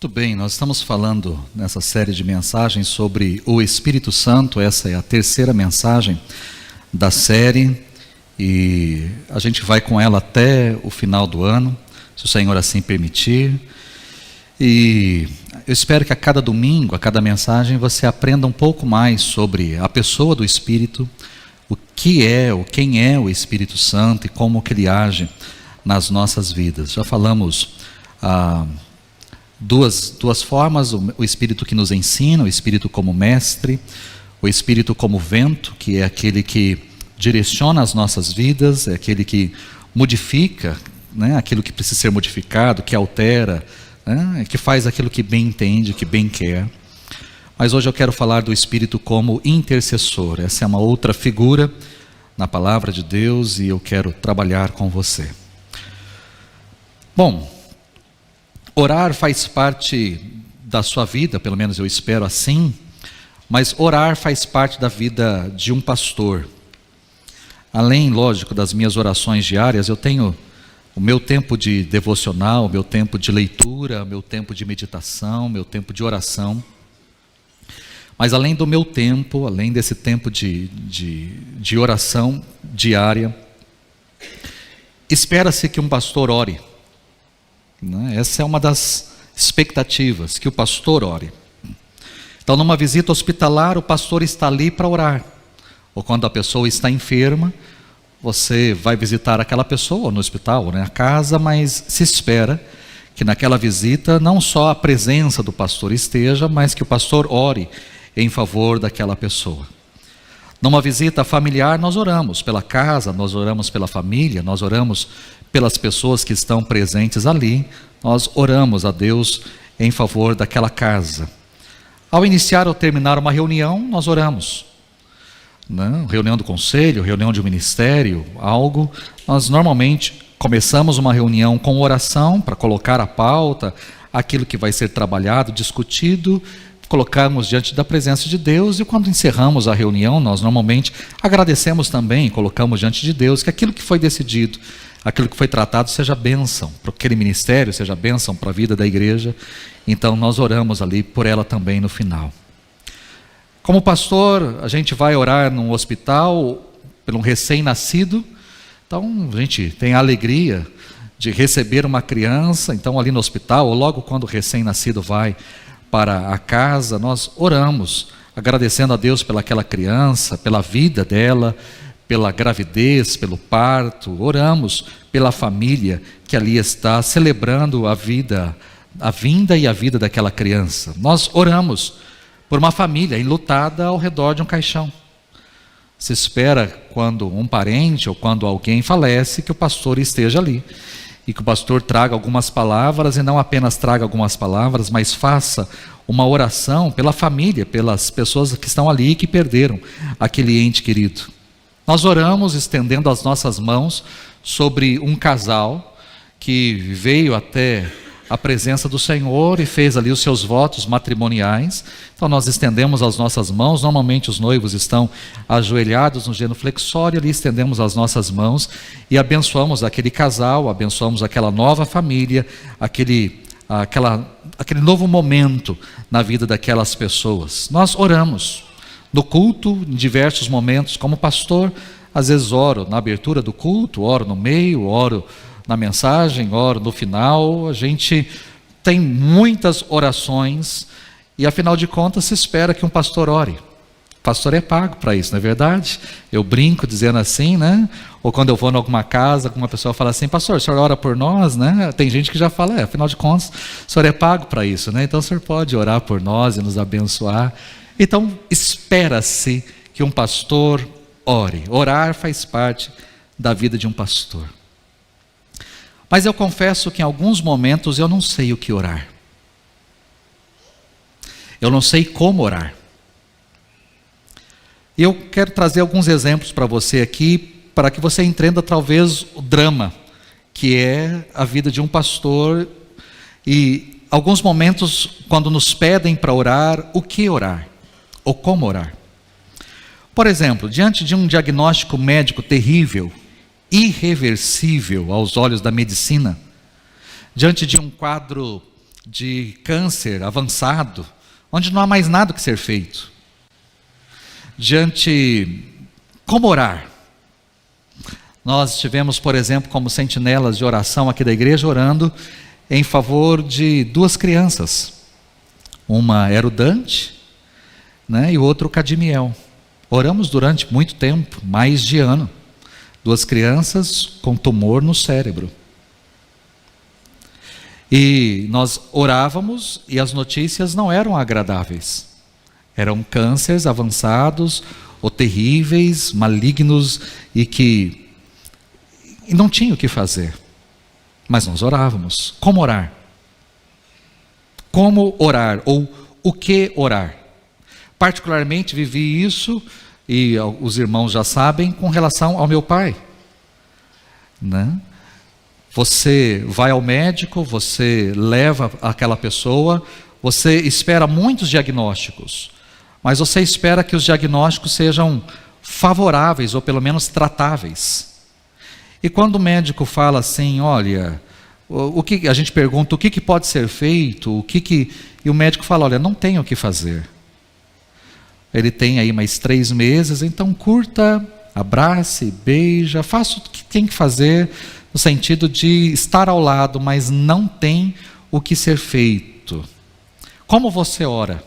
Muito bem, nós estamos falando nessa série de mensagens sobre o Espírito Santo. Essa é a terceira mensagem da série e a gente vai com ela até o final do ano, se o Senhor assim permitir. E eu espero que a cada domingo, a cada mensagem, você aprenda um pouco mais sobre a pessoa do Espírito, o que é, ou quem é o Espírito Santo e como que ele age nas nossas vidas. Já falamos duas formas: o Espírito que nos ensina, o Espírito como mestre, o Espírito como vento, que é aquele que direciona as nossas vidas, é aquele que modifica, né, aquilo que precisa ser modificado, que altera, né, que faz aquilo que bem entende, que bem quer. Mas hoje eu quero falar do Espírito como intercessor. Essa é uma outra figura na palavra de Deus e eu quero trabalhar com você. Bom, orar faz parte da sua vida, pelo menos eu espero assim, mas orar faz parte da vida de um pastor. Além, lógico, das minhas orações diárias, eu tenho o meu tempo de devocional, o meu tempo de leitura, o meu tempo de meditação, o meu tempo de oração. Mas além do meu tempo, além desse tempo de oração diária, espera-se que um pastor ore. Essa é uma das expectativas, que o pastor ore. Então, numa visita hospitalar, o pastor está ali para orar. Ou quando a pessoa está enferma, você vai visitar aquela pessoa no hospital, ou na casa, mas se espera que naquela visita não só a presença do pastor esteja, mas que o pastor ore em favor daquela pessoa. Numa visita familiar, nós oramos pela casa, nós oramos pela família, nós oramos pelas pessoas que estão presentes ali, nós oramos a Deus em favor daquela casa. Ao iniciar ou terminar uma reunião, nós oramos. Reunião do conselho, reunião de um ministério, algo, nós normalmente começamos uma reunião com oração para colocar a pauta, aquilo que vai ser trabalhado, discutido, colocamos diante da presença de Deus, e quando encerramos a reunião, nós normalmente agradecemos também, colocamos diante de Deus que aquilo que foi decidido, aquilo que foi tratado seja bênção para aquele ministério, seja bênção para a vida da igreja. Então nós oramos ali por ela também no final. Como pastor, a gente vai orar num hospital por um recém-nascido. Então a gente tem a alegria de receber uma criança. Então ali no hospital, ou logo quando o recém-nascido vai para a casa, nós oramos, agradecendo a Deus pelaquela criança, pela vida dela, pela gravidez, pelo parto. Oramos pela família que ali está celebrando a vida, a vinda e a vida daquela criança. Nós oramos por uma família enlutada ao redor de um caixão. Se espera, quando um parente ou quando alguém falece, que o pastor esteja ali e que o pastor traga algumas palavras, e não apenas traga algumas palavras, mas faça uma oração pela família, pelas pessoas que estão ali e que perderam aquele ente querido. Nós oramos estendendo as nossas mãos sobre um casal que veio até a presença do Senhor e fez ali os seus votos matrimoniais. Então nós estendemos as nossas mãos. Normalmente os noivos estão ajoelhados no genuflexório, ali estendemos as nossas mãos e abençoamos aquele casal, abençoamos aquela nova família, aquele novo momento na vida daquelas pessoas. Nós oramos no culto, em diversos momentos. Como pastor, às vezes oro na abertura do culto, oro no meio, oro na mensagem, oro no final. A gente tem muitas orações e, afinal de contas, se espera que um pastor ore. O pastor é pago para isso, não é verdade? Eu brinco dizendo assim, né? Ou quando eu vou em alguma casa, alguma pessoa fala assim: pastor, o senhor ora por nós, né? Tem gente que já fala: afinal de contas, o senhor é pago para isso, né? Então o senhor pode orar por nós e nos abençoar. Então espera-se que um pastor ore. Orar faz parte da vida de um pastor. Mas eu confesso que em alguns momentos eu não sei o que orar. Eu não sei como orar. E eu quero trazer alguns exemplos para você aqui, para que você entenda talvez o drama que é a vida de um pastor, e alguns momentos quando nos pedem para orar, o que orar, ou como orar. Por exemplo, diante de um diagnóstico médico terrível, irreversível aos olhos da medicina, diante de um quadro de câncer avançado, onde não há mais nada que ser feito. Como orar? Nós estivemos, por exemplo, como sentinelas de oração aqui da igreja, orando em favor de 2 crianças. Uma era o Dante, né, e o outro o Cadimiel. Oramos durante muito tempo, mais de ano. 2 crianças com tumor no cérebro. E nós orávamos e as notícias não eram agradáveis. Eram cânceres avançados ou terríveis, malignos e não tinha o que fazer. Mas nós orávamos. Como orar? Como orar? Ou o que orar? Particularmente vivi isso, e os irmãos já sabem, com relação ao meu pai. Né? Você vai ao médico, você leva aquela pessoa, você espera muitos diagnósticos, mas você espera que os diagnósticos sejam favoráveis, ou pelo menos tratáveis. E quando o médico fala assim, olha, a gente pergunta o que pode ser feito, e o médico fala, olha, não tem o que fazer. Ele tem aí mais 3 meses, então curta, abrace, beija, faça o que tem que fazer, no sentido de estar ao lado, mas não tem o que ser feito. Como você ora?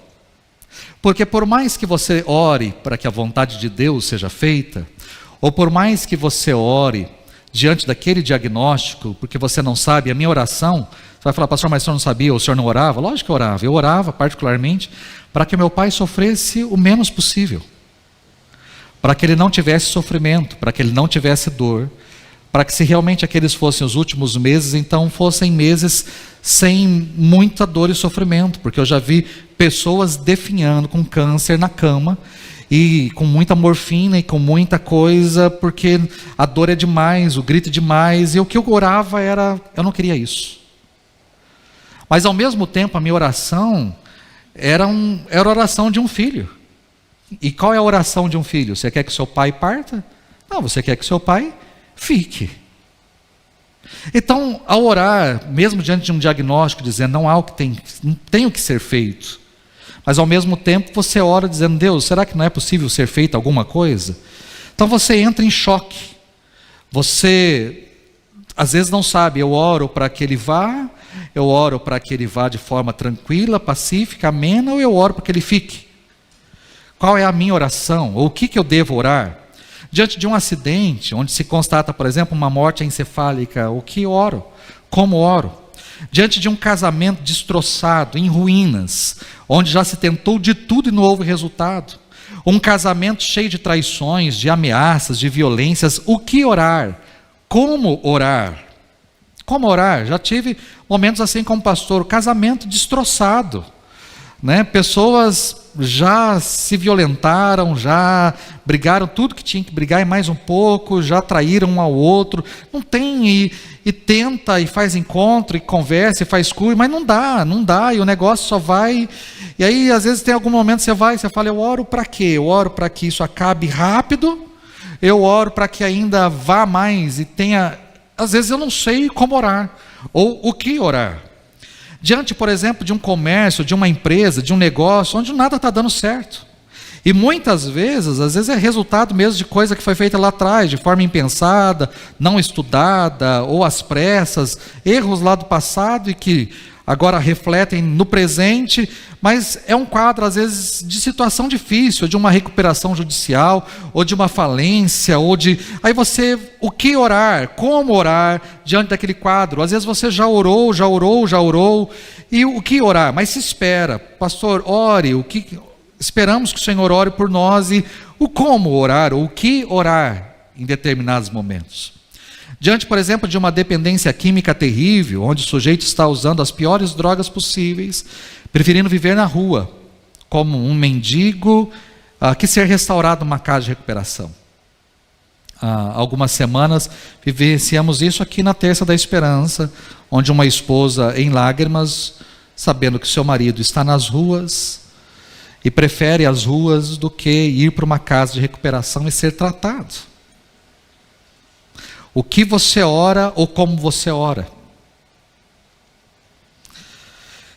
Porque por mais que você ore para que a vontade de Deus seja feita, ou por mais que você ore diante daquele diagnóstico, porque você não sabe, a minha oração, você vai falar, pastor, mas o senhor não sabia, ou o senhor não orava? Lógico que eu orava. Eu orava particularmente para que meu pai sofresse o menos possível, para que ele não tivesse sofrimento, para que ele não tivesse dor, para que se realmente aqueles fossem os últimos meses, então fossem meses sem muita dor e sofrimento, porque eu já vi pessoas definhando com câncer na cama, e com muita morfina e com muita coisa, porque a dor é demais, o grito é demais, e o que eu orava era, eu não queria isso. Mas ao mesmo tempo a minha oração era a oração de um filho. E qual é a oração de um filho? Você quer que seu pai parta? Não, você quer que seu pai fique. Então, ao orar, mesmo diante de um diagnóstico, dizendo não há o que não tem o que ser feito, mas ao mesmo tempo você ora dizendo, Deus, será que não é possível ser feita alguma coisa? Então você entra em choque. Você às vezes não sabe, eu oro para que ele vá, eu oro para que ele vá de forma tranquila, pacífica, amena, ou eu oro para que ele fique? Qual é a minha oração? Ou o que eu devo orar? Diante de um acidente, onde se constata, por exemplo, uma morte encefálica, o que oro? Como oro? Diante de um casamento destroçado, em ruínas, onde já se tentou de tudo e não houve resultado. Um casamento cheio de traições, de ameaças, de violências, o que orar? Como orar? Como orar? Já tive momentos assim como pastor, casamento destroçado, né? Pessoas já se violentaram, já brigaram tudo que tinha que brigar e mais um pouco, já traíram um ao outro, não tem, e tenta, e faz encontro, e conversa, e faz cura, mas não dá, e o negócio só vai, e aí às vezes tem algum momento você fala, eu oro para quê? Eu oro para que isso acabe rápido, eu oro para que ainda vá mais, e tenha, às vezes eu não sei como orar, ou o que orar. Diante, por exemplo, de um comércio, de uma empresa, de um negócio, onde nada está dando certo. E muitas vezes, às vezes é resultado mesmo de coisa que foi feita lá atrás, de forma impensada, não estudada, ou às pressas, erros lá do passado e que agora refletem no presente, mas é um quadro, às vezes, de situação difícil, de uma recuperação judicial, ou de uma falência, Aí você, o que orar? Como orar diante daquele quadro? Às vezes você já orou, e o que orar? Mas se espera, pastor, ore, esperamos que o Senhor ore por nós, e o como orar, ou o que orar em determinados momentos. Diante, por exemplo, de uma dependência química terrível, onde o sujeito está usando as piores drogas possíveis, preferindo viver na rua, como um mendigo, que ser restaurado numa casa de recuperação. Há algumas semanas vivenciamos isso aqui na Terça da Esperança, onde uma esposa em lágrimas, sabendo que seu marido está nas ruas, e prefere as ruas do que ir para uma casa de recuperação e ser tratado. O que você ora ou como você ora?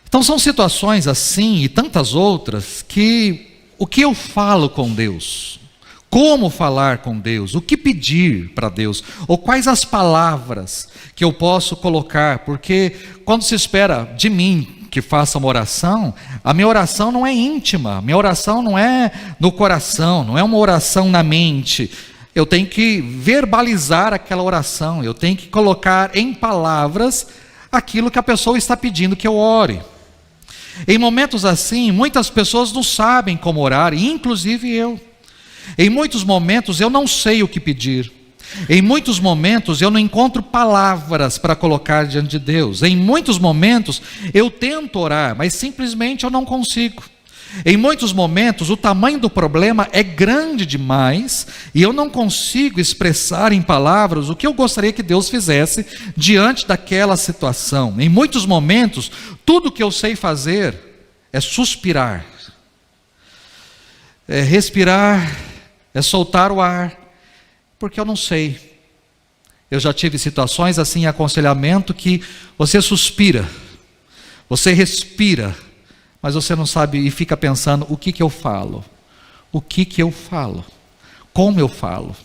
Então são situações assim e tantas outras que o que eu falo com Deus, como falar com Deus, o que pedir para Deus, ou quais as palavras que eu posso colocar, porque quando se espera de mim que faça uma oração, a minha oração não é íntima, a minha oração não é no coração, não é uma oração na mente. Eu tenho que verbalizar aquela oração, eu tenho que colocar em palavras aquilo que a pessoa está pedindo que eu ore. Em momentos assim, muitas pessoas não sabem como orar, inclusive eu. Em muitos momentos eu não sei o que pedir. Em muitos momentos eu não encontro palavras para colocar diante de Deus. Em muitos momentos eu tento orar, mas simplesmente eu não consigo. Em muitos momentos o tamanho do problema é grande demais e eu não consigo expressar em palavras o que eu gostaria que Deus fizesse diante daquela situação. Em muitos momentos, tudo que eu sei fazer é suspirar, é respirar, é soltar o ar, porque eu não sei. Eu já tive situações assim em aconselhamento que você suspira, você respira, mas você não sabe e fica pensando, o que eu falo? O que eu falo? Como eu falo?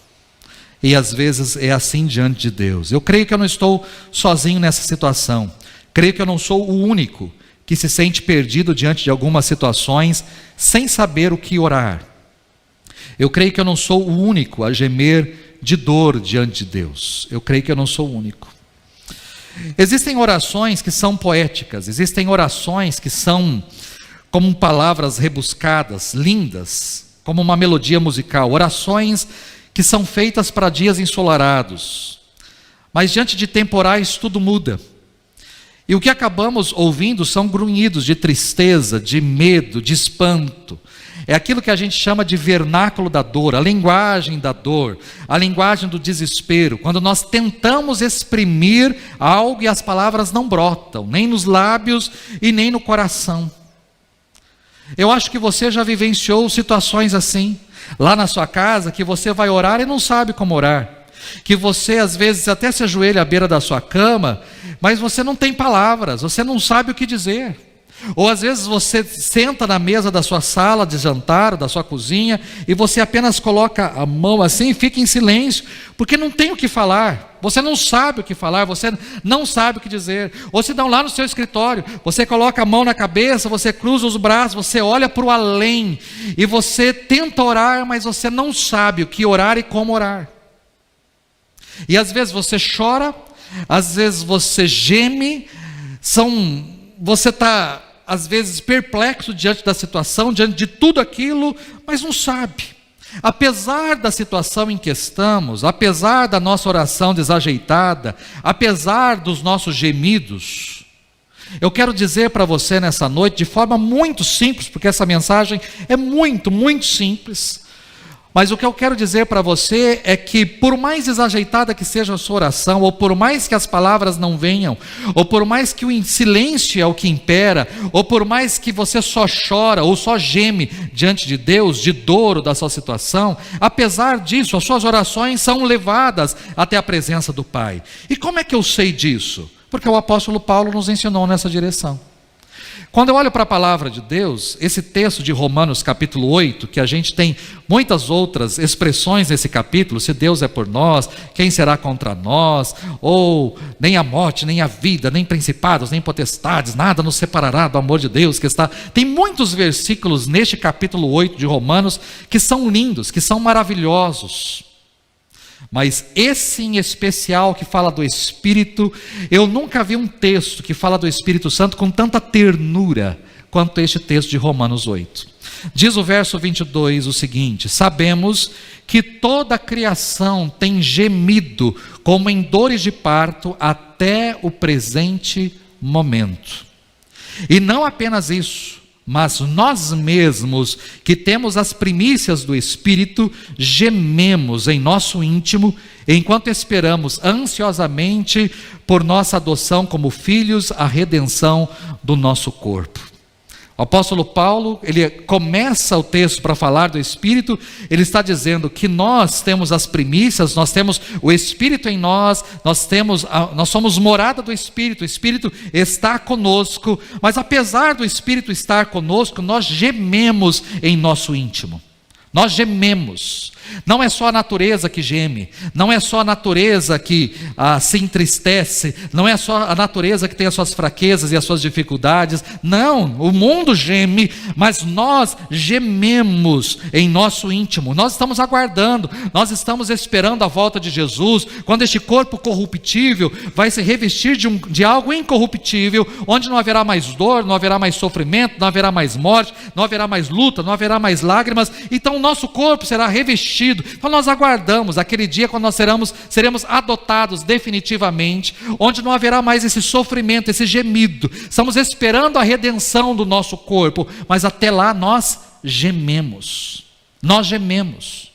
E às vezes é assim diante de Deus. Eu creio que eu não estou sozinho nessa situação. Creio que eu não sou o único que se sente perdido diante de algumas situações, sem saber o que orar. Eu creio que eu não sou o único a gemer de dor diante de Deus. Eu creio que eu não sou o único. Existem orações que são poéticas, existem orações que são como palavras rebuscadas, lindas, como uma melodia musical, orações que são feitas para dias ensolarados, mas diante de temporais tudo muda, e o que acabamos ouvindo são grunhidos de tristeza, de medo, de espanto. É aquilo que a gente chama de vernáculo da dor, a linguagem da dor, a linguagem do desespero, quando nós tentamos exprimir algo e as palavras não brotam, nem nos lábios e nem no coração. Eu acho que você já vivenciou situações assim, lá na sua casa, que você vai orar e não sabe como orar, que você às vezes até se ajoelha à beira da sua cama, mas você não tem palavras, você não sabe o que dizer. Ou às vezes você senta na mesa da sua sala de jantar, da sua cozinha, e você apenas coloca a mão assim e fica em silêncio, porque não tem o que falar, você não sabe o que falar, você não sabe o que dizer. Ou se não, lá no seu escritório, você coloca a mão na cabeça, você cruza os braços, você olha para o além, e você tenta orar, mas você não sabe o que orar e como orar. E às vezes você chora, às vezes você geme, você está às vezes perplexo diante da situação, diante de tudo aquilo, mas não sabe. Apesar da situação em que estamos, apesar da nossa oração desajeitada, apesar dos nossos gemidos, eu quero dizer para você nessa noite, de forma muito simples, porque essa mensagem é muito, muito simples, mas o que eu quero dizer para você é que, por mais desajeitada que seja a sua oração, ou por mais que as palavras não venham, ou por mais que o silêncio é o que impera, ou por mais que você só chora ou só geme diante de Deus, de dor da sua situação, apesar disso, as suas orações são levadas até a presença do Pai. E como é que eu sei disso? Porque o apóstolo Paulo nos ensinou nessa direção. Quando eu olho para a palavra de Deus, esse texto de Romanos capítulo 8, que a gente tem muitas outras expressões nesse capítulo, se Deus é por nós, quem será contra nós? Ou nem a morte, nem a vida, nem principados, nem potestades, nada nos separará do amor de Deus que está. Tem muitos versículos neste capítulo 8 de Romanos que são lindos, que são maravilhosos. Mas esse em especial que fala do Espírito, eu nunca vi um texto que fala do Espírito Santo com tanta ternura quanto este texto de Romanos 8. Diz o verso 22 o seguinte: sabemos que toda a criação tem gemido como em dores de parto até o presente momento. E não apenas isso, mas nós mesmos, que temos as primícias do Espírito, gememos em nosso íntimo, enquanto esperamos ansiosamente por nossa adoção como filhos, a redenção do nosso corpo. O apóstolo Paulo, ele começa o texto para falar do Espírito, ele está dizendo que nós temos as primícias, nós temos o Espírito em nós, nós somos morada do Espírito, o Espírito está conosco, mas apesar do Espírito estar conosco, nós gememos em nosso íntimo. Nós gememos. Não é só a natureza que geme, não é só a natureza que se entristece, não é só a natureza que tem as suas fraquezas e as suas dificuldades. Não, o mundo geme, mas nós gememos em nosso íntimo. Nós estamos aguardando, nós estamos esperando a volta de Jesus, quando este corpo corruptível vai se revestir de algo incorruptível, onde não haverá mais dor, não haverá mais sofrimento, não haverá mais morte, não haverá mais luta, não haverá mais lágrimas. Então o nosso corpo será revestido. Então nós aguardamos aquele dia quando nós seremos adotados definitivamente, onde não haverá mais esse sofrimento, esse gemido. Estamos esperando a redenção do nosso corpo, mas até lá nós gememos. Nós gememos.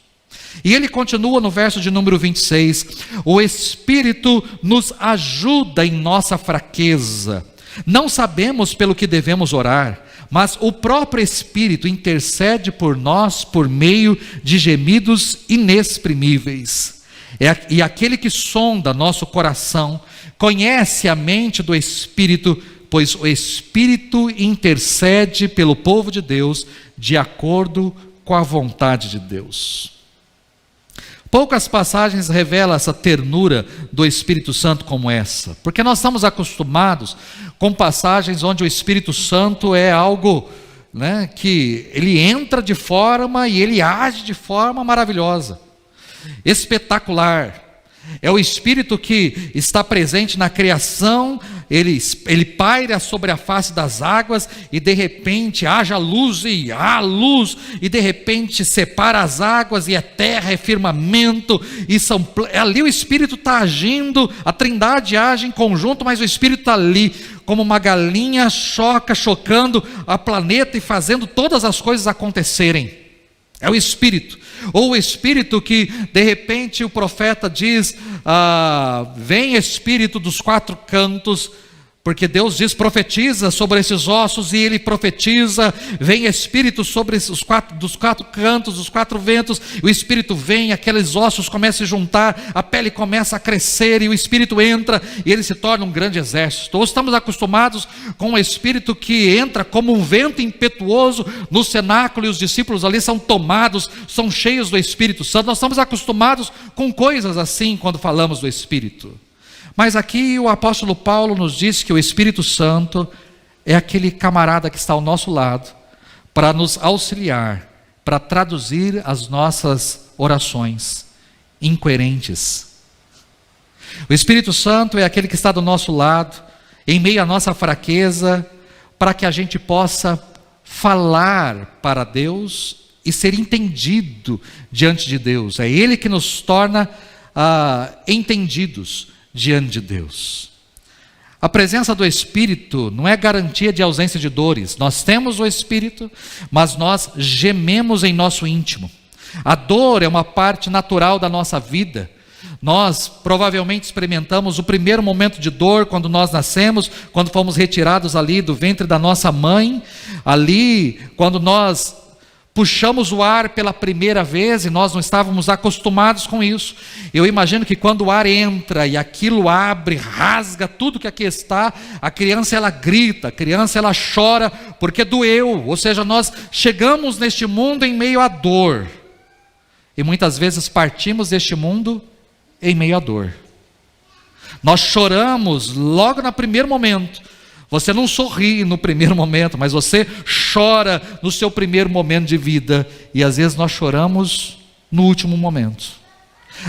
E ele continua no verso de número 26, o Espírito nos ajuda em nossa fraqueza. Não sabemos pelo que devemos orar, mas o próprio Espírito intercede por nós por meio de gemidos inexprimíveis. E aquele que sonda nosso coração conhece a mente do Espírito, pois o Espírito intercede pelo povo de Deus de acordo com a vontade de Deus. Poucas passagens revelam essa ternura do Espírito Santo como essa, porque nós estamos acostumados com passagens onde o Espírito Santo é algo, que ele entra de forma e ele age de forma maravilhosa, espetacular. É o Espírito que está presente na criação, ele paira sobre a face das águas e de repente haja luz e há luz, e de repente separa as águas e é terra, é firmamento, ali o Espírito está agindo, a Trindade age em conjunto, mas o Espírito está ali, como uma galinha chocando a planeta e fazendo todas as coisas acontecerem. É o Espírito. Ou o Espírito que de repente o profeta diz, vem Espírito dos quatro cantos, porque Deus diz, profetiza sobre esses ossos, e ele profetiza, vem Espírito sobre dos quatro cantos, dos quatro ventos, o Espírito vem, aqueles ossos começam a se juntar, a pele começa a crescer, e o Espírito entra, e ele se torna um grande exército. Ou estamos acostumados com o Espírito que entra como um vento impetuoso no cenáculo, e os discípulos ali são tomados, são cheios do Espírito Santo. Nós estamos acostumados com coisas assim quando falamos do Espírito. Mas aqui o apóstolo Paulo nos diz que o Espírito Santo é aquele camarada que está ao nosso lado para nos auxiliar, para traduzir as nossas orações incoerentes. O Espírito Santo é aquele que está do nosso lado, em meio à nossa fraqueza, para que a gente possa falar para Deus e ser entendido diante de Deus. É Ele que nos torna entendidos diante de Deus. A presença do Espírito não é garantia de ausência de dores. Nós temos o Espírito, mas nós gememos em nosso íntimo. A dor é uma parte natural da nossa vida. Nós provavelmente experimentamos o primeiro momento de dor quando nós nascemos, quando fomos retirados ali do ventre da nossa mãe, ali quando nós puxamos o ar pela primeira vez e nós não estávamos acostumados com isso. Eu imagino que quando o ar entra e aquilo abre, rasga tudo que aqui está, a criança ela grita, a criança ela chora porque doeu. Ou seja, nós chegamos neste mundo em meio à dor e muitas vezes partimos deste mundo em meio à dor. Nós choramos logo no primeiro momento. Você não sorri no primeiro momento, mas você chora no seu primeiro momento de vida. E às vezes nós choramos no último momento.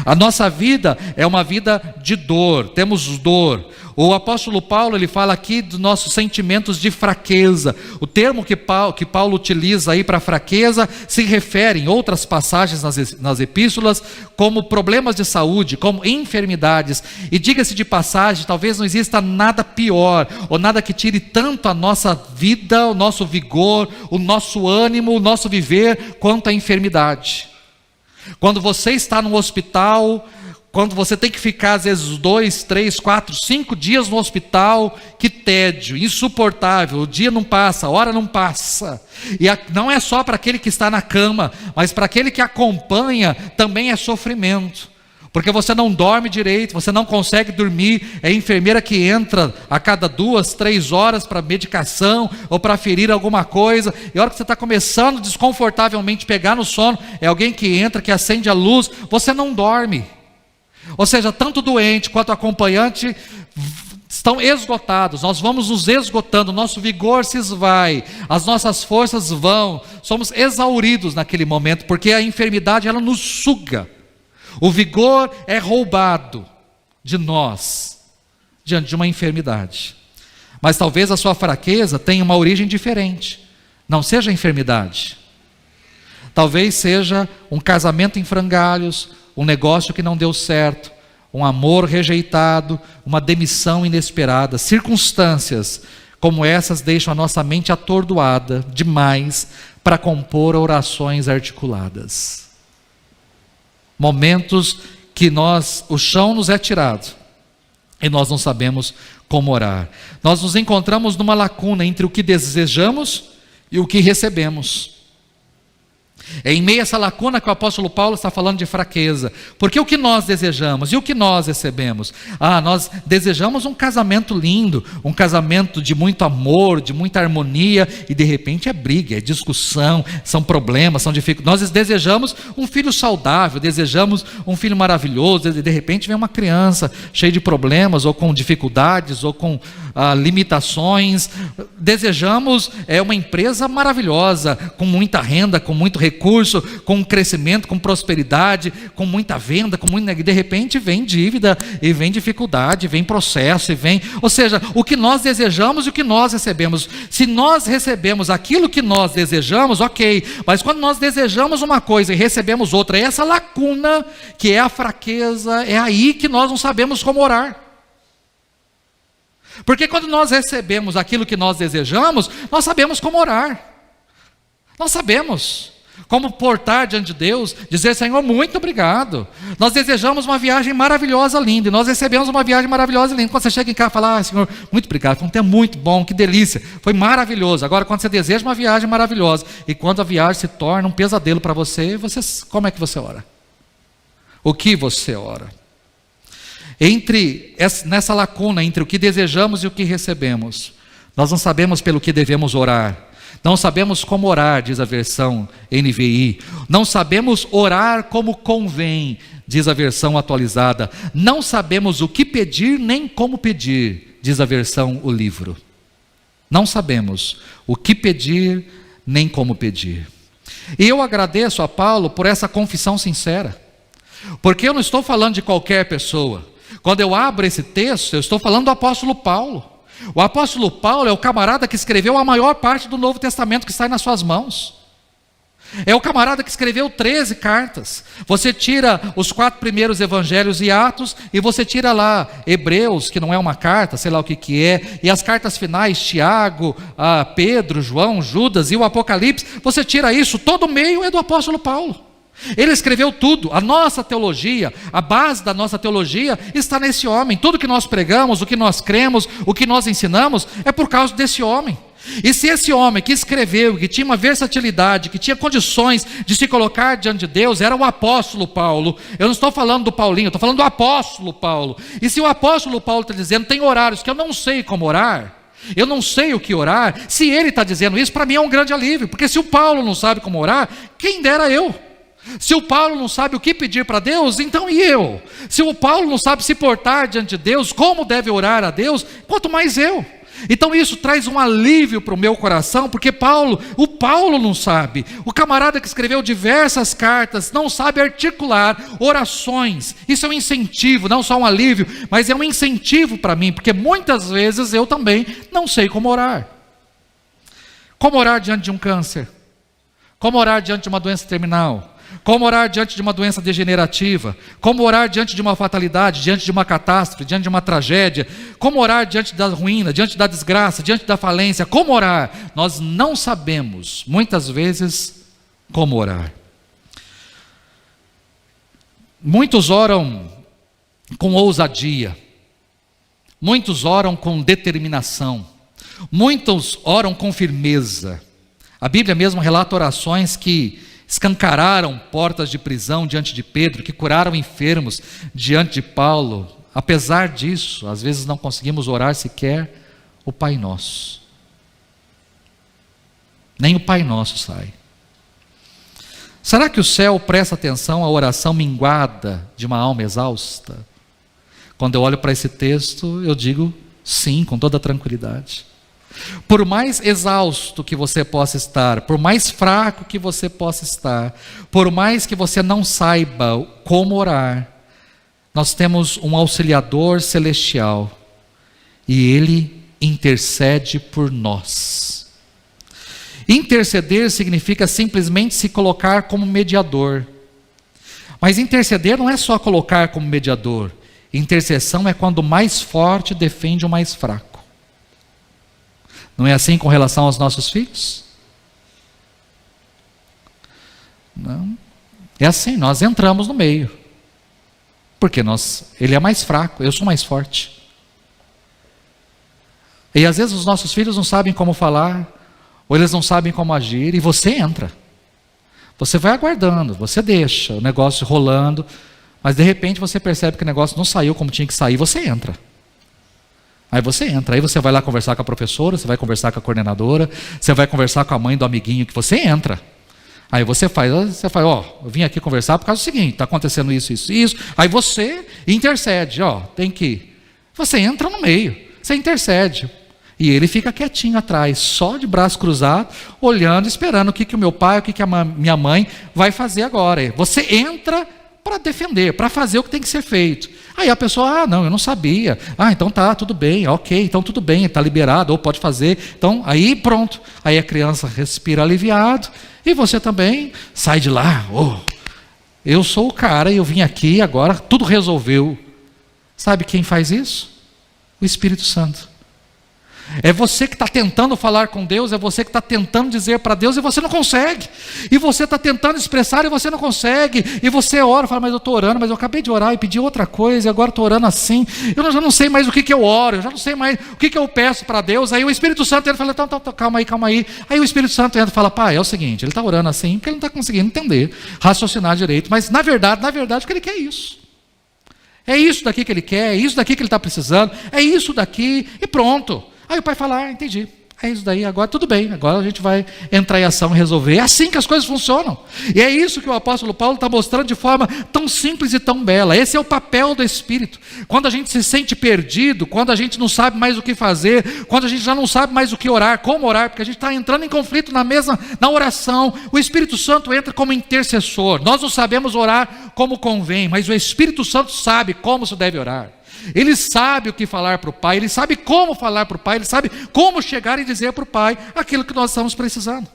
A nossa vida é uma vida de dor, temos dor. O apóstolo Paulo, ele fala aqui dos nossos sentimentos de fraqueza. O termo que Paulo utiliza aí para fraqueza se refere em outras passagens nas epístolas como problemas de saúde, como enfermidades. E diga-se de passagem, talvez não exista nada pior ou nada que tire tanto a nossa vida, o nosso vigor, o nosso ânimo, o nosso viver quanto a enfermidade. Quando você está no hospital quando você tem que ficar às vezes 2, 3, 4, 5 dias no hospital, que tédio, insuportável, o dia não passa, a hora não passa, e não é só para aquele que está na cama, mas para aquele que acompanha também é sofrimento, porque você não dorme direito, você não consegue dormir, é a enfermeira que entra a cada 2, 3 horas para medicação, ou para ferir alguma coisa, e a hora que você está começando desconfortavelmente pegar no sono, é alguém que entra, que acende a luz, você não dorme, ou seja, tanto o doente quanto o acompanhante estão esgotados, nós vamos nos esgotando, nosso vigor se esvai, as nossas forças vão, somos exauridos naquele momento, porque a enfermidade ela nos suga, o vigor é roubado de nós, diante de uma enfermidade, mas talvez a sua fraqueza tenha uma origem diferente, não seja a enfermidade, talvez seja um casamento em frangalhos, um negócio que não deu certo, um amor rejeitado, uma demissão inesperada, circunstâncias como essas deixam a nossa mente atordoada demais para compor orações articuladas. Momentos que o chão nos é tirado e nós não sabemos como orar. Nós nos encontramos numa lacuna entre o que desejamos e o que recebemos. É em meio a essa lacuna que o apóstolo Paulo está falando de fraqueza, porque o que nós desejamos e o que nós recebemos? Nós desejamos um casamento lindo, um casamento de muito amor, de muita harmonia, e de repente é briga, é discussão, são problemas, são dificuldades. Nós desejamos um filho saudável, desejamos um filho maravilhoso, e de repente vem uma criança cheia de problemas, ou com dificuldades, ou com limitações. Desejamos uma empresa maravilhosa, com muita renda, com muito recurso, com crescimento, com prosperidade, com muita venda, e de repente vem dívida, e vem dificuldade, vem processo, ou seja, o que nós desejamos e o que nós recebemos. Se nós recebemos aquilo que nós desejamos, ok, mas quando nós desejamos uma coisa e recebemos outra, é essa lacuna, que é a fraqueza, é aí que nós não sabemos como orar. Porque quando nós recebemos aquilo que nós desejamos, nós sabemos como orar, nós sabemos como portar diante de Deus, dizer: Senhor, muito obrigado, nós desejamos uma viagem maravilhosa, linda, e nós recebemos uma viagem maravilhosa, linda. Quando você chega em casa e fala: Senhor, muito obrigado, foi um tempo muito bom, que delícia, foi maravilhoso. Agora, quando você deseja uma viagem maravilhosa, e quando a viagem se torna um pesadelo para você, como é que você ora? O que você ora? Nessa lacuna entre o que desejamos e o que recebemos, nós não sabemos pelo que devemos orar, não sabemos como orar, diz a versão NVI, não sabemos orar como convém, diz a versão atualizada, não sabemos o que pedir nem como pedir, diz a versão O Livro. Não sabemos o que pedir nem como pedir. E eu agradeço a Paulo por essa confissão sincera, porque eu não estou falando de qualquer pessoa. Quando eu abro esse texto, eu estou falando do apóstolo Paulo. O apóstolo Paulo é o camarada que escreveu a maior parte do Novo Testamento que está nas suas mãos. É o camarada que escreveu 13 cartas. Você tira os 4 primeiros evangelhos e Atos, e você tira lá Hebreus, que não é uma carta, sei lá o que é, e as cartas finais, Tiago, Pedro, João, Judas e o Apocalipse, você tira isso, todo o meio é do apóstolo Paulo. Ele escreveu tudo. A nossa teologia, a base da nossa teologia está nesse homem. Tudo que nós pregamos, o que nós cremos, o que nós ensinamos, é por causa desse homem. E se esse homem que escreveu, que tinha uma versatilidade, que tinha condições de se colocar diante de Deus, era o apóstolo Paulo. Eu não estou falando do Paulinho, eu estou falando do apóstolo Paulo. E se o apóstolo Paulo está dizendo: tem horários que eu não sei como orar, eu não sei o que orar, se ele está dizendo isso, para mim é um grande alívio. Porque se o Paulo não sabe como orar, quem dera eu. Se o Paulo não sabe o que pedir para Deus, então e eu? Se o Paulo não sabe se portar diante de Deus, como deve orar a Deus, quanto mais eu. Então isso traz um alívio para o meu coração, porque o Paulo não sabe. O camarada que escreveu diversas cartas não sabe articular orações. Isso é um incentivo, não só um alívio, mas é um incentivo para mim, porque muitas vezes eu também não sei como orar. Como orar diante de um câncer? Como orar diante de uma doença terminal? Como orar diante de uma doença degenerativa? Como orar diante de uma fatalidade, diante de uma catástrofe, diante de uma tragédia? Como orar diante da ruína, diante da desgraça, diante da falência? Como orar? Nós não sabemos, muitas vezes, como orar. Muitos oram com ousadia, muitos oram com determinação, muitos oram com firmeza. A Bíblia mesmo relata orações que escancararam portas de prisão diante de Pedro, que curaram enfermos diante de Paulo. Apesar disso, às vezes não conseguimos orar sequer o Pai Nosso. Nem o Pai Nosso sai. Será que o céu presta atenção à oração minguada de uma alma exausta? Quando eu olho para esse texto, eu digo sim, com toda tranquilidade. Por mais exausto que você possa estar, por mais fraco que você possa estar, por mais que você não saiba como orar, nós temos um auxiliador celestial e ele intercede por nós. Interceder significa simplesmente se colocar como mediador. Mas interceder não é só colocar como mediador. Intercessão é quando o mais forte defende o mais fraco. Não é assim com relação aos nossos filhos? Não. É assim, nós entramos no meio. Porque ele é mais fraco, eu sou mais forte. E às vezes os nossos filhos não sabem como falar, ou eles não sabem como agir, e você entra. Você vai aguardando, você deixa o negócio rolando, mas de repente você percebe que o negócio não saiu como tinha que sair, você entra. Aí você entra, aí você vai lá conversar com a professora, você vai conversar com a coordenadora, você vai conversar com a mãe do amiguinho, que você entra. Aí você faz, eu vim aqui conversar por causa do seguinte, está acontecendo isso, isso, isso. Aí você intercede, tem que. Você entra no meio, você intercede. E ele fica quietinho atrás, só de braço cruzado, olhando, esperando o que o meu pai, o que a minha mãe vai fazer agora. Você entra para defender, para fazer o que tem que ser feito. Aí a pessoa, não, eu não sabia. Então tá, tudo bem, ok, então tudo bem, está liberado, ou pode fazer. Então, aí pronto. Aí a criança respira aliviado, e você também sai de lá. Eu sou o cara, e eu vim aqui, agora tudo resolveu. Sabe quem faz isso? O Espírito Santo. É você que está tentando falar com Deus, é você que está tentando dizer para Deus e você não consegue. E você está tentando expressar e você não consegue. E você ora e fala, mas eu estou orando, mas eu acabei de orar e pedi outra coisa, e agora estou orando assim. Eu já não sei mais o que eu oro, eu já não sei mais o que eu peço para Deus. Aí o Espírito Santo entra e fala, então, calma aí. Aí o Espírito Santo entra e fala, pai, é o seguinte, ele está orando assim porque ele não está conseguindo entender, raciocinar direito. Mas na verdade, o que ele quer é isso. É isso daqui que ele quer, é isso daqui que ele está precisando, é isso daqui e pronto. Aí o pai fala, entendi, é isso daí, agora tudo bem, agora a gente vai entrar em ação e resolver. É assim que as coisas funcionam. E é isso que o apóstolo Paulo está mostrando de forma tão simples e tão bela. Esse é o papel do Espírito. Quando a gente se sente perdido, quando a gente não sabe mais o que fazer, quando a gente já não sabe mais o que orar, como orar, porque a gente está entrando em conflito na oração, o Espírito Santo entra como intercessor. Nós não sabemos orar como convém, mas o Espírito Santo sabe como se deve orar. Ele sabe o que falar para o Pai, ele sabe como falar para o Pai, ele sabe como chegar e dizer para o Pai aquilo que nós estamos precisando.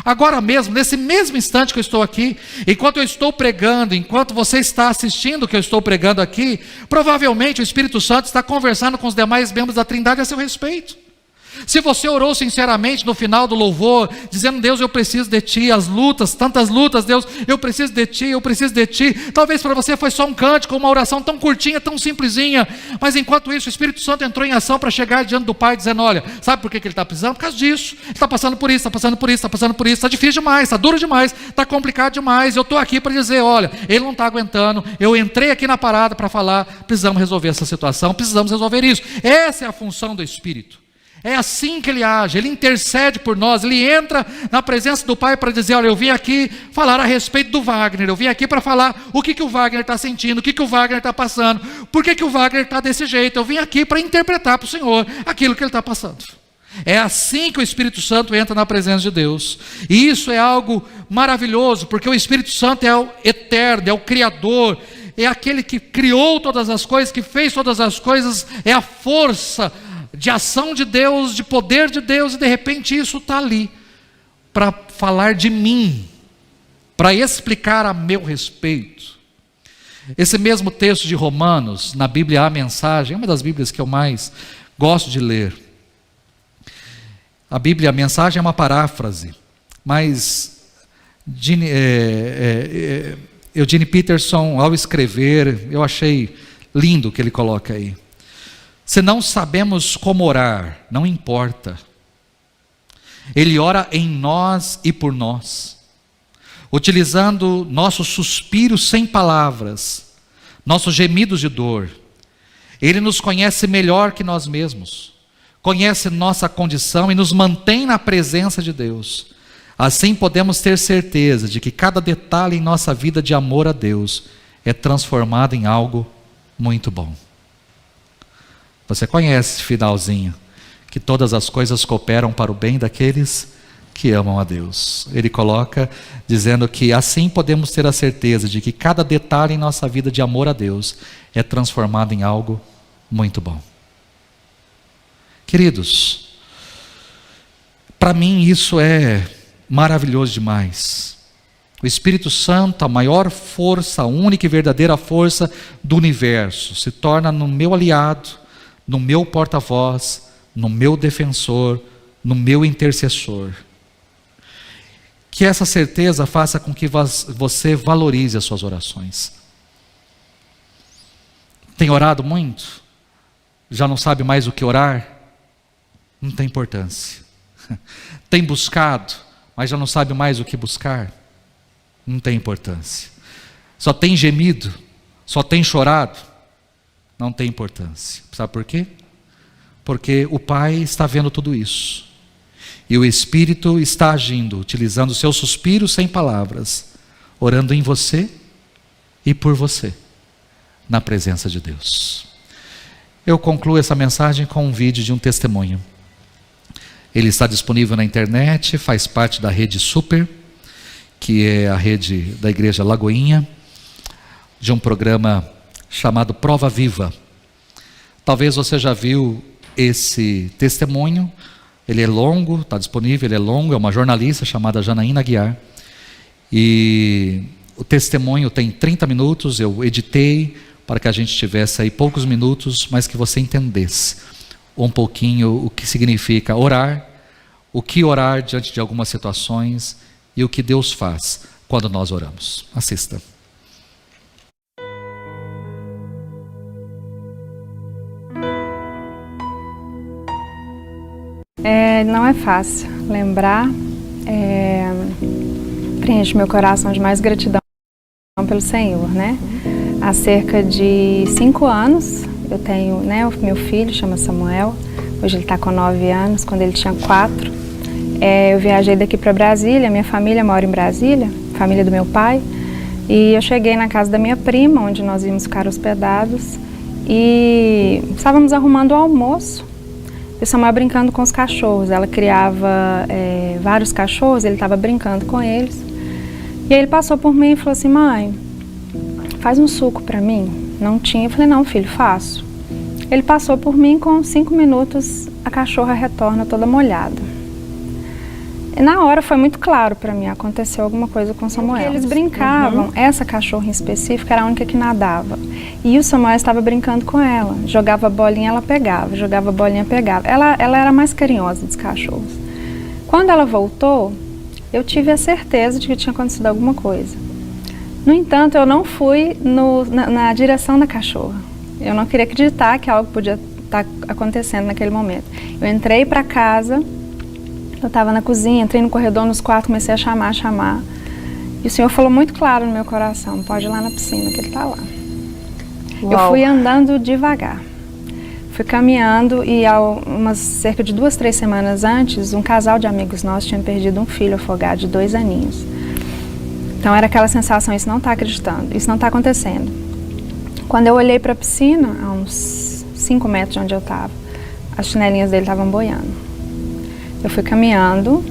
Agora mesmo, nesse mesmo instante que eu estou aqui, enquanto eu estou pregando, enquanto você está assistindo o que eu estou pregando aqui, provavelmente o Espírito Santo está conversando com os demais membros da Trindade a seu respeito. Se você orou sinceramente no final do louvor, dizendo, Deus, eu preciso de Ti, as lutas, tantas lutas, Deus, eu preciso de Ti, talvez para você foi só um cântico, uma oração tão curtinha, tão simplesinha, mas enquanto isso o Espírito Santo entrou em ação para chegar diante do Pai, dizendo, olha, sabe por que ele está precisando? Por causa disso, ele está passando por isso, está difícil demais, está duro demais, está complicado demais, eu estou aqui para dizer, olha, ele não está aguentando, eu entrei aqui na parada para falar, precisamos resolver essa situação, precisamos resolver isso. Essa é a função do Espírito. É assim que ele age, ele intercede por nós, ele entra na presença do Pai para dizer, olha, eu vim aqui falar a respeito do Wagner, eu vim aqui para falar o que o Wagner está sentindo, o que o Wagner está passando, por que o Wagner está desse jeito, eu vim aqui para interpretar para o Senhor aquilo que ele está passando. É assim que o Espírito Santo entra na presença de Deus, e isso é algo maravilhoso, porque o Espírito Santo é o eterno, é o Criador, é aquele que criou todas as coisas, que fez todas as coisas, é a força de ação de Deus, de poder de Deus, e de repente isso está ali, para falar de mim, para explicar a meu respeito. Esse mesmo texto de Romanos, na Bíblia A Mensagem, é uma das Bíblias que eu mais gosto de ler. A Bíblia A Mensagem é uma paráfrase, mas Eugene Peterson, ao escrever, eu achei lindo que ele coloca aí. Se não sabemos como orar, não importa. Ele ora em nós e por nós, utilizando nossos suspiros sem palavras, nossos gemidos de dor. Ele nos conhece melhor que nós mesmos, conhece nossa condição e nos mantém na presença de Deus. Assim podemos ter certeza de que cada detalhe em nossa vida de amor a Deus é transformado em algo muito bom. Você conhece esse finalzinho, que todas as coisas cooperam para o bem daqueles que amam a Deus. Ele coloca dizendo que assim podemos ter a certeza de que cada detalhe em nossa vida de amor a Deus é transformado em algo muito bom. Queridos, para mim isso é maravilhoso demais. O Espírito Santo, a maior força, a única e verdadeira força do universo, se torna no meu aliado, no meu porta-voz, no meu defensor, no meu intercessor. Que essa certeza faça com que você valorize as suas orações. Tem orado muito? Já não sabe mais o que orar? Não tem importância. Tem buscado, mas já não sabe mais o que buscar? Não tem importância. Só tem gemido? Só tem chorado? Não tem importância. Sabe por quê? Porque o Pai está vendo tudo isso. E o Espírito está agindo, utilizando seus suspiros sem palavras, orando em você e por você, na presença de Deus. Eu concluo essa mensagem com um vídeo de um testemunho. Ele está disponível na internet, faz parte da rede Super, que é a rede da Igreja Lagoinha, de um programa chamado Prova Viva. Talvez você já viu esse testemunho. Ele é longo, está disponível, ele é longo, é uma jornalista chamada Janaína Aguiar. E o testemunho tem 30 minutos, eu editei para que a gente tivesse aí poucos minutos, mas que você entendesse um pouquinho o que significa orar, o que orar diante de algumas situações e o que Deus faz quando nós oramos. Assista. Não é fácil lembrar, preenche meu coração de mais gratidão pelo Senhor, né? Há cerca de 5 anos, eu tenho, né, o meu filho chama Samuel, hoje ele está com 9 anos, quando ele tinha 4, eu viajei daqui para Brasília, minha família mora em Brasília, família do meu pai, e eu cheguei na casa da minha prima, onde nós íamos ficar hospedados, e estávamos arrumando o almoço. E o Samuel brincando com os cachorros. Ela criava vários cachorros, ele estava brincando com eles. E aí ele passou por mim e falou assim: mãe, faz um suco para mim? Não tinha. Eu falei: não, filho, faço. Ele passou por mim, com 5 minutos a cachorra retorna toda molhada. E na hora foi muito claro para mim, aconteceu alguma coisa com o Samuel. Eles brincavam, essa cachorra em específico era a única que nadava. E o Samuel estava brincando com ela, jogava bolinha, ela pegava, jogava bolinha, pegava. Ela era a mais carinhosa dos cachorros. Quando ela voltou, eu tive a certeza de que tinha acontecido alguma coisa. No entanto, eu não fui na direção da cachorra. Eu não queria acreditar que algo podia estar acontecendo naquele momento. Eu entrei para casa, eu estava na cozinha, entrei no corredor, nos quartos, comecei a chamar. E o Senhor falou muito claro no meu coração: pode ir lá na piscina, que Ele está lá. Uau. Eu fui andando devagar, fui caminhando e cerca de 2, 3 semanas antes, um casal de amigos nossos tinha perdido um filho afogado de 2 aninhos. Então era aquela sensação: isso não está acreditando, isso não está acontecendo. Quando eu olhei para a piscina, a uns 5 metros de onde eu estava, as chinelinhas dele estavam boiando. Eu fui caminhando,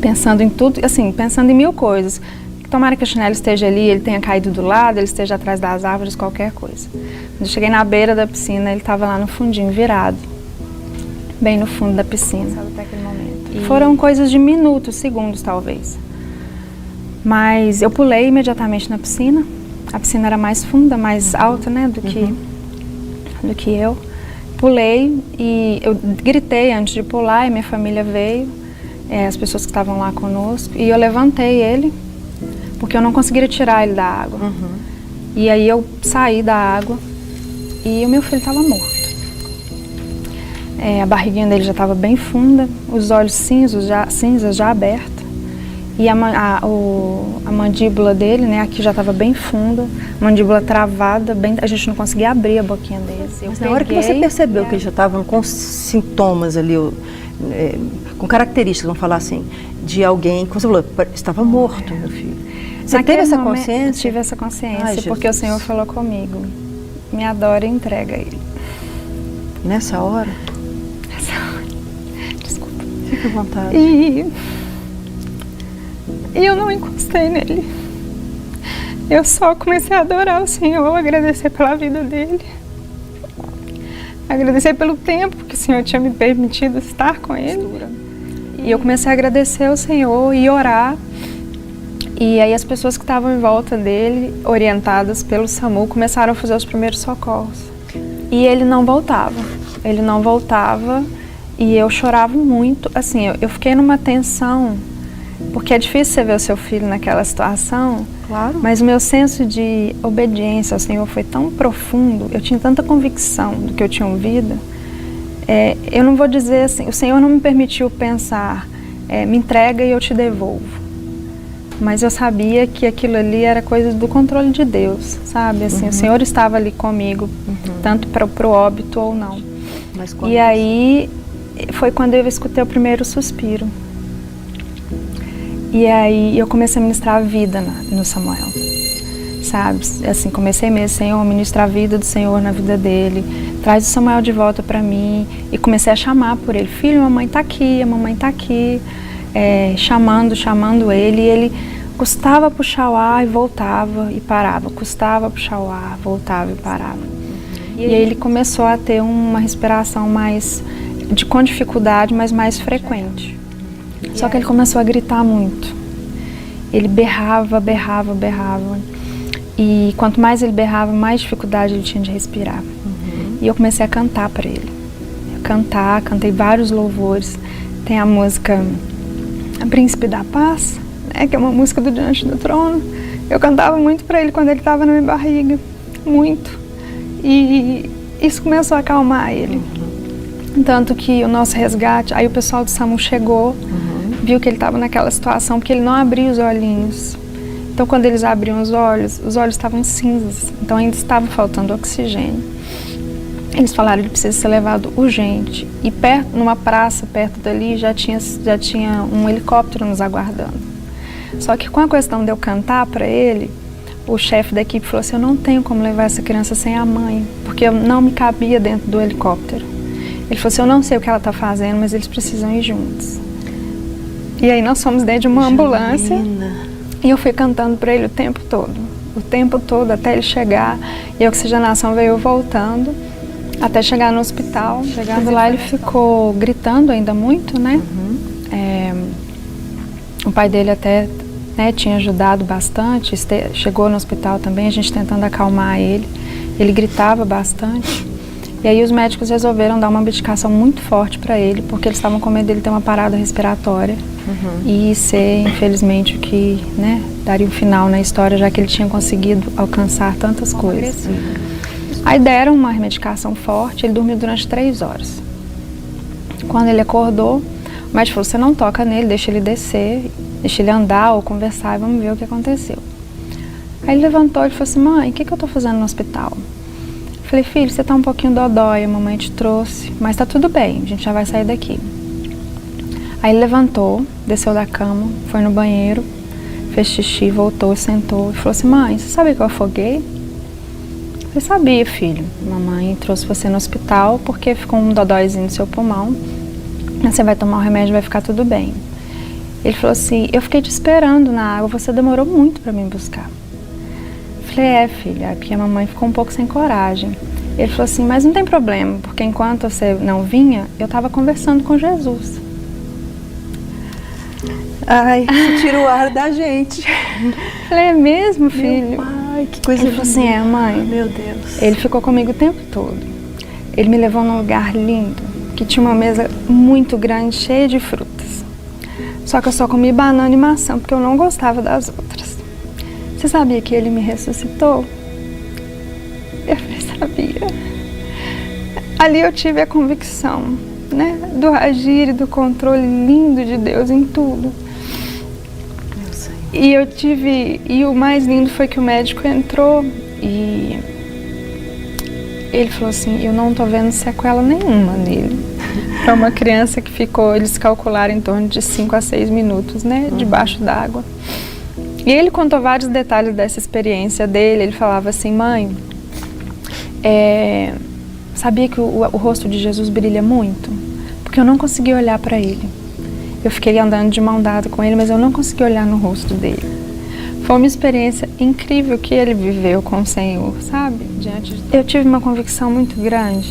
pensando em tudo, assim, pensando em 1000 coisas. Tomara que o chinelo esteja ali, ele tenha caído do lado, ele esteja atrás das árvores, qualquer coisa. Quando eu cheguei na beira da piscina, ele estava lá no fundinho, virado, bem no fundo da piscina. Até aquele momento. Foram coisas de minutos, segundos talvez. Mas eu pulei imediatamente na piscina. A piscina era mais funda, mais alta, né, do que eu. Pulei e eu gritei antes de pular e minha família veio, as pessoas que estavam lá conosco, e eu levantei ele, porque eu não conseguiria tirar ele da água. E aí eu saí da água, e o meu filho estava morto. A barriguinha dele já estava bem funda, os olhos cinzas já abertos, e a mandíbula dele, né, aqui já estava bem funda, mandíbula travada, a gente não conseguia abrir a boquinha dele. Mas na hora que você percebeu que ele já estava com sintomas ali, com características, vamos falar assim, de alguém, como você falou, estava morto, meu filho. Você teve essa consciência? Eu tive essa consciência, porque o Senhor falou comigo, me adora e entrega a Ele. Nessa hora? Nessa hora. Desculpa. Fique à vontade. E eu não encostei nele. Eu só comecei a adorar o Senhor, agradecer pela vida dele. Agradecer pelo tempo que o Senhor tinha me permitido estar com ele. E eu comecei a agradecer ao Senhor e orar. E aí as pessoas que estavam em volta dele, orientadas pelo SAMU, começaram a fazer os primeiros socorros. E ele não voltava. Ele não voltava e eu chorava muito. Assim, eu fiquei numa tensão, porque é difícil você ver o seu filho naquela situação. Claro. Mas o meu senso de obediência ao Senhor foi tão profundo, eu tinha tanta convicção do que eu tinha ouvido. Eu não vou dizer assim, o Senhor não me permitiu pensar, me entrega e eu te devolvo. Mas eu sabia que aquilo ali era coisa do controle de Deus, sabe? Assim, o Senhor estava ali comigo, tanto para o óbito ou não. E aí foi quando eu escutei o primeiro suspiro. E aí eu comecei a ministrar a vida no Samuel, sabe? Assim, comecei mesmo, Senhor, ministrar a vida do Senhor na vida dele. Traz o Samuel de volta para mim. E comecei a chamar por ele. Filho, a mamãe tá aqui, a mamãe tá aqui. Chamando ele. E ele custava puxar o ar e voltava e parava. Custava puxar o ar, voltava e parava. E aí ele começou a ter uma respiração com dificuldade, mas mais frequente. Só que ele começou a gritar muito. Ele berrava. E quanto mais ele berrava, mais dificuldade ele tinha de respirar. E eu comecei a cantar para ele. Cantei vários louvores. Tem a música Príncipe da Paz, né, que é uma música do Diante do Trono. Eu cantava muito para ele quando ele estava na minha barriga. Muito. E isso começou a acalmar ele. Tanto que o nosso resgate, aí o pessoal do SAMU chegou, viu que ele estava naquela situação, porque ele não abria os olhinhos. Então, quando eles abriam os olhos estavam cinzas, então ainda estava faltando oxigênio. Eles falaram que ele precisa ser levado urgente. E numa praça perto dali já tinha um helicóptero nos aguardando. Só que com a questão de eu cantar para ele, o chefe da equipe falou assim, eu não tenho como levar essa criança sem a mãe, porque eu não me cabia dentro do helicóptero. Ele falou assim, eu não sei o que ela está fazendo, mas eles precisam ir juntos. E aí nós fomos dentro de uma ambulância e eu fui cantando para ele o tempo todo, até ele chegar. E a oxigenação veio voltando até chegar no hospital. Chegando lá ele ficou gritando ainda muito, né? O pai dele até tinha ajudado bastante, chegou no hospital também, a gente tentando acalmar ele. Ele gritava bastante. E aí os médicos resolveram dar uma medicação muito forte para ele, porque eles estavam com medo dele ter uma parada respiratória e ser, infelizmente, o que daria um final na história, já que ele tinha conseguido alcançar tantas coisas. Aí deram uma medicação forte, ele dormiu durante 3 horas. Quando ele acordou, o médico falou, você não toca nele, deixa ele descer, deixa ele andar ou conversar e vamos ver o que aconteceu. Aí ele levantou e falou assim, mãe, o que eu estou fazendo no hospital? Eu falei, filho, você tá um pouquinho dodói, a mamãe te trouxe, mas tá tudo bem, a gente já vai sair daqui. Aí ele levantou, desceu da cama, foi no banheiro, fez xixi, voltou, sentou e falou assim, mãe, você sabia que eu afoguei? Eu falei, sabia, filho, mamãe trouxe você no hospital porque ficou um dodóizinho no seu pulmão, você vai tomar o remédio e vai ficar tudo bem. Ele falou assim, eu fiquei te esperando na água, você demorou muito para me buscar. Falei, filha, porque a mamãe ficou um pouco sem coragem. Ele falou assim, mas não tem problema, porque enquanto você não vinha, eu estava conversando com Jesus. Ai, você tira o ar da gente. Falei, é mesmo, filho? Ai, que coisa linda. Ele falou assim, mãe. Meu Deus. Ele ficou comigo o tempo todo. Ele me levou num lugar lindo, que tinha uma mesa muito grande, cheia de frutas. Só que eu só comi banana e maçã, porque eu não gostava das outras. Você sabia que ele me ressuscitou? Eu falei, sabia. Ali eu tive a convicção, né, do agir e do controle lindo de Deus em tudo. E o mais lindo foi que o médico entrou e ele falou assim, eu não tô vendo sequela nenhuma nele. Para uma criança que ficou, eles calcularam em torno de 5 a 6 minutos, né, debaixo d'água. E ele contou vários detalhes dessa experiência dele. Ele falava assim, mãe, sabia que o rosto de Jesus brilha muito? Porque eu não consegui olhar para ele. Eu fiquei andando de mão dada com ele, mas eu não consegui olhar no rosto dele. Foi uma experiência incrível que ele viveu com o Senhor, sabe? Eu tive uma convicção muito grande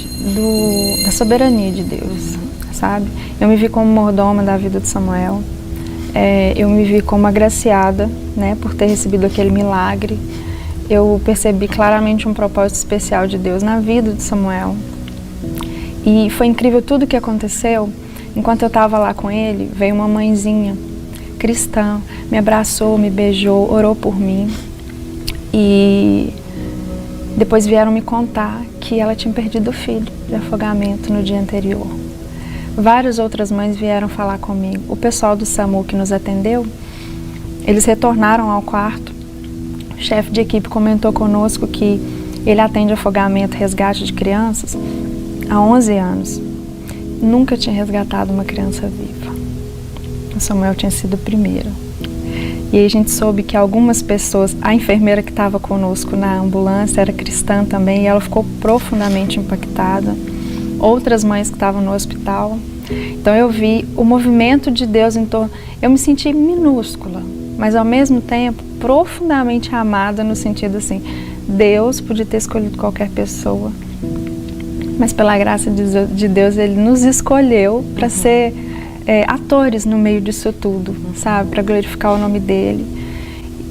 da soberania de Deus, sabe? Eu me vi como mordoma da vida de Samuel. Eu me vi como agraciada, né, por ter recebido aquele milagre. Eu percebi claramente um propósito especial de Deus na vida de Samuel. E foi incrível tudo o que aconteceu. Enquanto eu estava lá com ele, veio uma mãezinha cristã, me abraçou, me beijou, orou por mim. E depois vieram me contar que ela tinha perdido o filho de afogamento no dia anterior. Várias outras mães vieram falar comigo. O pessoal do SAMU que nos atendeu, eles retornaram ao quarto. O chefe de equipe comentou conosco que ele atende afogamento, resgate de crianças há 11 anos. Nunca tinha resgatado uma criança viva. O Samuel tinha sido o primeiro. E aí a gente soube que algumas pessoas, a enfermeira que estava conosco na ambulância era cristã também, e ela ficou profundamente impactada. Outras mães que estavam no hospital. Então eu vi o movimento de Deus em torno. Eu me senti minúscula, mas ao mesmo tempo profundamente amada, no sentido assim, Deus podia ter escolhido qualquer pessoa, mas pela graça de Deus Ele nos escolheu para ser atores no meio disso tudo, sabe, para glorificar o nome dele.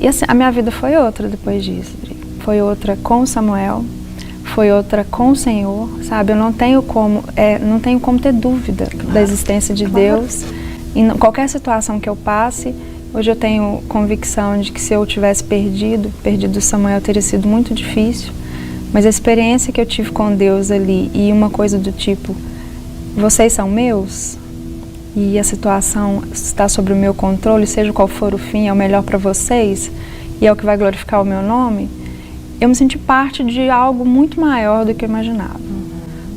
E assim, a minha vida foi outra depois disso. Foi outra com o Samuel, foi outra com o Senhor, sabe? Eu não tenho como ter dúvida da existência de Deus. Em qualquer situação que eu passe, hoje eu tenho convicção de que se eu tivesse perdido o Samuel, teria sido muito difícil. Mas a experiência que eu tive com Deus ali, e uma coisa do tipo, vocês são meus, e a situação está sob o meu controle, seja qual for o fim, é o melhor para vocês, e é o que vai glorificar o meu nome, eu me senti parte de algo muito maior do que eu imaginava.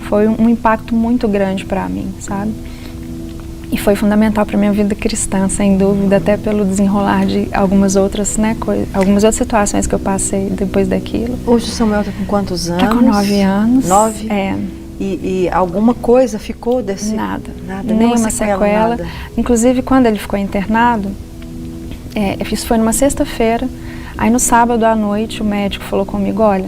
Foi um impacto muito grande para mim, sabe? E foi fundamental para minha vida cristã, sem dúvida, até pelo desenrolar de algumas outras, né, algumas outras situações que eu passei depois daquilo. Hoje o Samuel está com quantos anos? Está com 9 anos. 9? É. E alguma coisa ficou desse? Nada. Nada, Nenhuma sequela. Nada. Inclusive, quando ele ficou internado, isso foi numa sexta-feira, aí no sábado à noite o médico falou comigo, olha,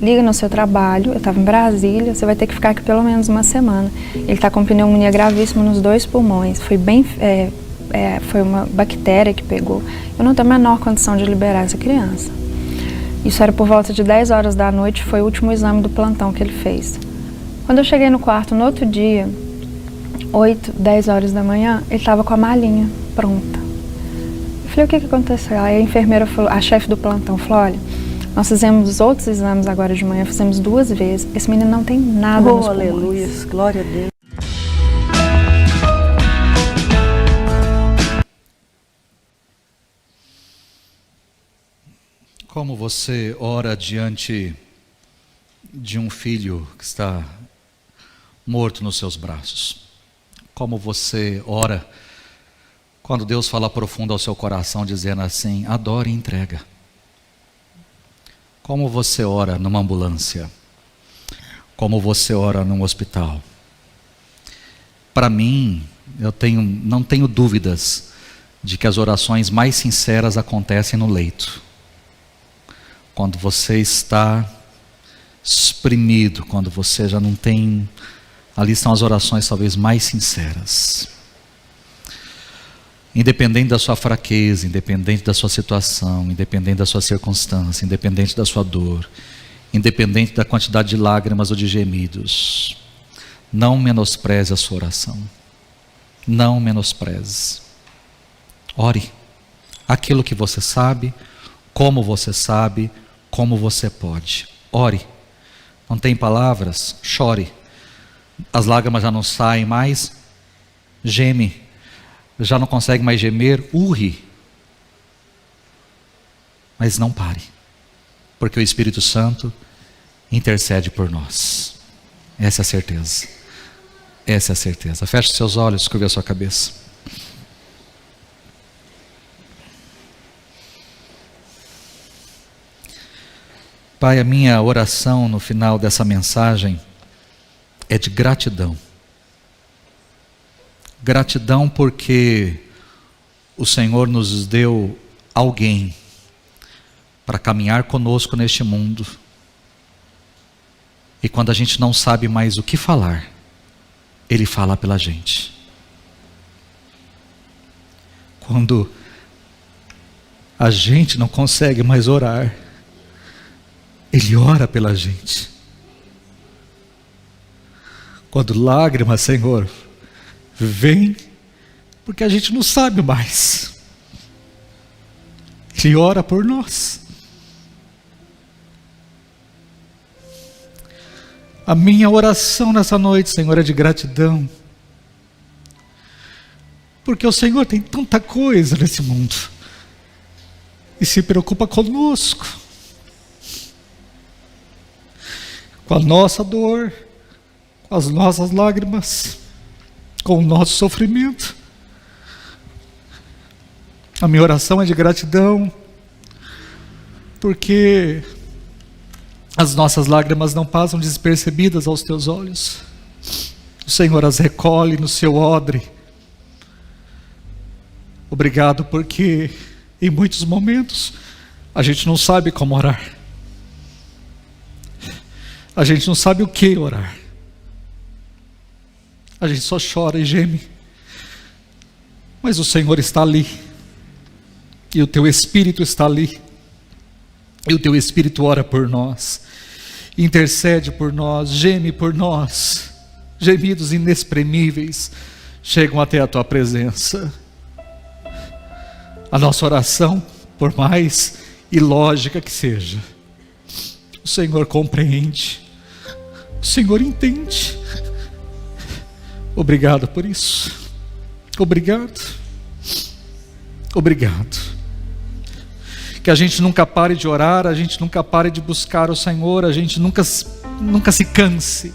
liga no seu trabalho, eu estava em Brasília, você vai ter que ficar aqui pelo menos uma semana. Ele está com pneumonia gravíssima nos 2 pulmões, foi uma bactéria que pegou. Eu não tenho a menor condição de liberar essa criança. Isso era por volta de 10 horas da noite, foi o último exame do plantão que ele fez. Quando eu cheguei no quarto no outro dia, 8, 10 horas da manhã, ele estava com a malinha pronta. Eu falei, o que aconteceu? Aí a enfermeira falou, a chefe do plantão falou, olha, nós fizemos outros exames agora de manhã, fizemos 2 vezes. Esse menino não tem nada nos pulmões. Aleluia, glória a Deus. Como você ora diante de um filho que está morto nos seus braços? Como você ora quando Deus fala profundo ao seu coração, dizendo assim, adore e entrega? Como você ora numa ambulância? Como você ora num hospital? Para mim, não tenho dúvidas de que as orações mais sinceras acontecem no leito. Quando você está exprimido, quando você já não tem... Ali estão as orações talvez mais sinceras. Independente da sua fraqueza, independente da sua situação, independente da sua circunstância, independente da sua dor, independente da quantidade de lágrimas ou de gemidos, não menospreze a sua oração. Não menospreze. Ore. Aquilo que você sabe, como você pode. Ore. não tem palavras, chore. As lágrimas já não saem mais, geme, já não consegue mais gemer, urre. Mas não pare, porque o Espírito Santo intercede por nós. Essa é a certeza. Essa é a certeza. Feche seus olhos, curve a sua cabeça. Pai, a minha oração no final dessa mensagem é de gratidão. Gratidão porque o Senhor nos deu alguém para caminhar conosco neste mundo. E quando a gente não sabe mais o que falar, Ele fala pela gente. Quando a gente não consegue mais orar, Ele ora pela gente. Quando lágrimas, Senhor, vem, porque a gente não sabe mais, Ele ora por nós. A minha oração nessa noite, Senhor, é de gratidão, porque o Senhor tem tanta coisa nesse mundo, e se preocupa conosco, com a nossa dor, com as nossas lágrimas, com o nosso sofrimento. A minha oração é de gratidão, porque as nossas lágrimas não passam despercebidas aos teus olhos. O Senhor as recolhe no seu odre. Obrigado, porque em muitos momentos a gente não sabe como orar. A gente não sabe o que orar. A gente só chora e geme. Mas o Senhor está ali. E o teu Espírito está ali. E o teu Espírito ora por nós, intercede por nós, geme por nós. Gemidos inexprimíveis chegam até a tua presença. A nossa oração, por mais ilógica que seja, o Senhor compreende, o Senhor entende. Obrigado por isso. Obrigado. Obrigado. Que a gente nunca pare de orar, a gente nunca pare de buscar o Senhor, a gente nunca se canse.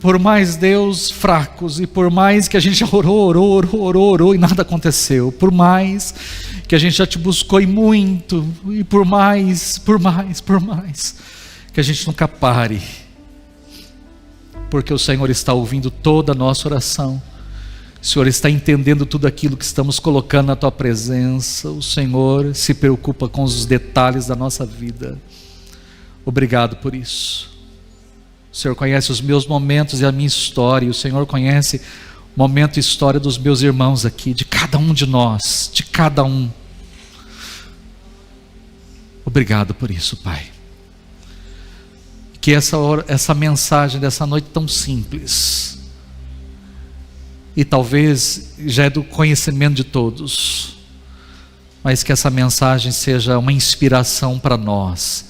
Por mais, Deus, fracos, e por mais que a gente já orou e nada aconteceu, por mais que a gente já te buscou e muito, e por mais, que a gente nunca pare, porque o Senhor está ouvindo toda a nossa oração. O Senhor está entendendo tudo aquilo que estamos colocando na tua presença. O Senhor se preocupa com os detalhes da nossa vida. Obrigado por isso. O Senhor conhece os meus momentos e a minha história. O Senhor conhece o momento e história dos meus irmãos aqui, de cada um de nós, de cada um. Obrigado por isso, Pai. Que essa mensagem dessa noite tão simples, e talvez já é do conhecimento de todos, mas que essa mensagem seja uma inspiração para nós,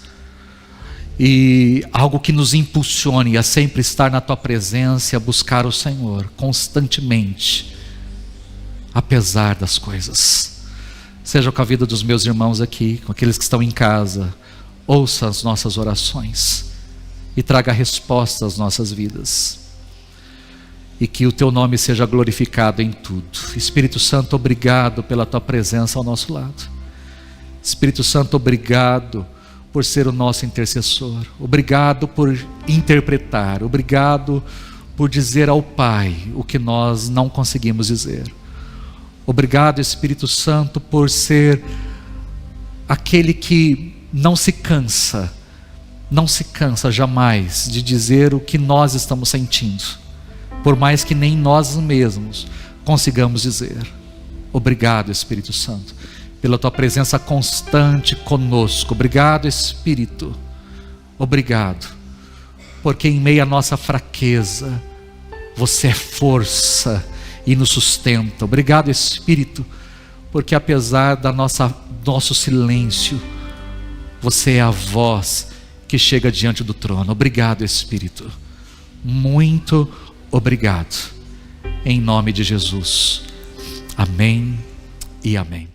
e algo que nos impulsione a sempre estar na tua presença, a buscar o Senhor constantemente, apesar das coisas. Seja com a vida dos meus irmãos aqui, com aqueles que estão em casa. Ouça as nossas orações e traga resposta às nossas vidas, e que o teu nome seja glorificado em tudo. Espírito Santo, obrigado pela tua presença ao nosso lado. Espírito Santo, obrigado por ser o nosso intercessor. Obrigado por interpretar. Obrigado por dizer ao Pai o que nós não conseguimos dizer. Obrigado, Espírito Santo, por ser aquele que não se cansa jamais de dizer o que nós estamos sentindo, por mais que nem nós mesmos consigamos dizer. Obrigado, Espírito Santo, pela tua presença constante conosco. Obrigado, Espírito. Obrigado, porque em meio à nossa fraqueza, você é força e nos sustenta. Obrigado, Espírito, porque apesar da nosso silêncio, você é a voz que chega diante do trono. Obrigado, Espírito. Muito obrigado. Em nome de Jesus. Amém e amém.